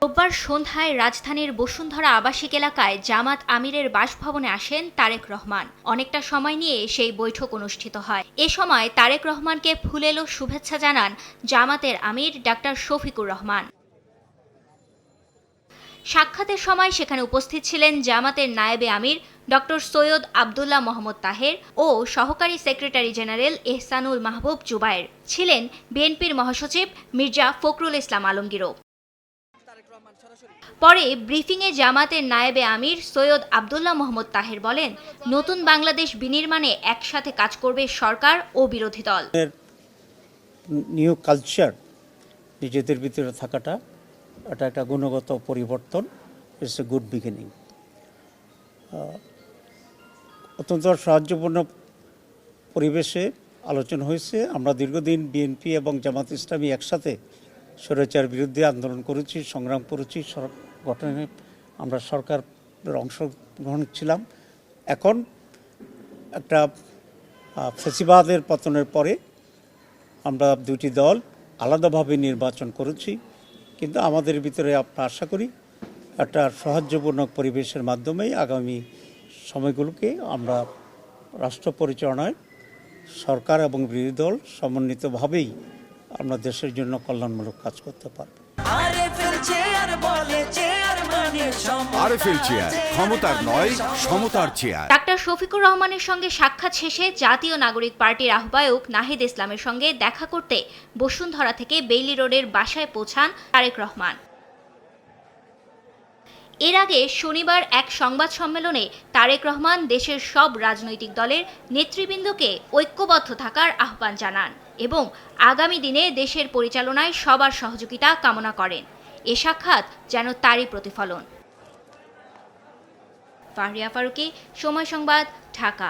রোববার সন্ধ্যায় রাজধানীর বসুন্ধরা আবাসিক এলাকায় জামাত আমিরের বাসভবনে আসেন তারেক রহমান। অনেকটা সময় নিয়ে সেই বৈঠক অনুষ্ঠিত হয়। এ সময় তারেক রহমানকে ফুলেলো শুভেচ্ছা জানান জামাতের আমির ডাক্তার শফিকুর রহমান। সাক্ষাতের সময় সেখানে উপস্থিত ছিলেন জামাতের নায়েবে আমির ডক্টর সৈয়দ আবদুল্লাহ মোহাম্মদ তাহের ও সহকারী সেক্রেটারি জেনারেল এহসানুল মাহবুব জুবায়ের। ছিলেন বিএনপির মহাসচিব মির্জা ফখরুল ইসলাম আলমগীরও। পরে ব্রিফিংয়ে জামাতের নায়েবে আমির সৈয়দ আবদুল্লাহ মোহাম্মদ তাহের বলেন, নতুন বাংলাদেশ বিনির্মাণে একসাথে কাজ করবে সরকার ও বিরোধী দল। নিউ কালচার নিজেদের ভিতরে থাকাটা এটা একটা গুণগত পরিবর্তন। It's a good beginning. অত্যন্ত সাহায্যপূর্ণ পরিবেশে আলোচনা হয়েছে। আমরা দীর্ঘদিন বিএনপি এবং জামাত ইসলামী একসাথে স্বৈরাচার বিরুদ্ধে আন্দোলন করেছি, সংগ্রাম করেছি। গঠনে আমরা সরকারের অংশগ্রহণ ছিলাম। এখন একটা ফ্যাসিবাদের পতনের পরে আমরা দুটি দল আলাদাভাবে নির্বাচন করেছি, কিন্তু আমাদের ভিতরে আমরা আশা করি একটা সৌহার্দ্যপূর্ণ পরিবেশের মাধ্যমেই আগামী সময়গুলোকে আমরা রাষ্ট্র পরিচালনায় সরকার এবং বিরোধী দল সমন্বিতভাবেই আমরা দেশের জন্য কল্যাণমূলক কাজ করতে পারব। আরএফএল চেয়ার, ক্ষমতার নয় সমতার চেয়ার। ডাক্তার শফিকুর রহমানের সঙ্গে সাক্ষাৎ শেষে জাতীয় নাগরিক পার্টির আহ্বায়ক নাহিদ ইসলামের সঙ্গে দেখা করতে বসুন্ধরা থেকে বেইলি রোডের বাসায় পৌঁছান তারেক রহমান। এর আগে শনিবার এক সংবাদ সম্মেলনে তারেক রহমান দেশের সব রাজনৈতিক দলের নেতৃবৃন্দকে ঐক্যবদ্ধ থাকার আহ্বান জানান এবং আগামী দিনে দেশের পরিচালনায় সবার সহযোগিতা কামনা করেন। এ সাক্ষাৎ যেন তারই প্রতিফলন। ফাহরিয়া ফারুকী, সময় সংবাদ, ঢাকা।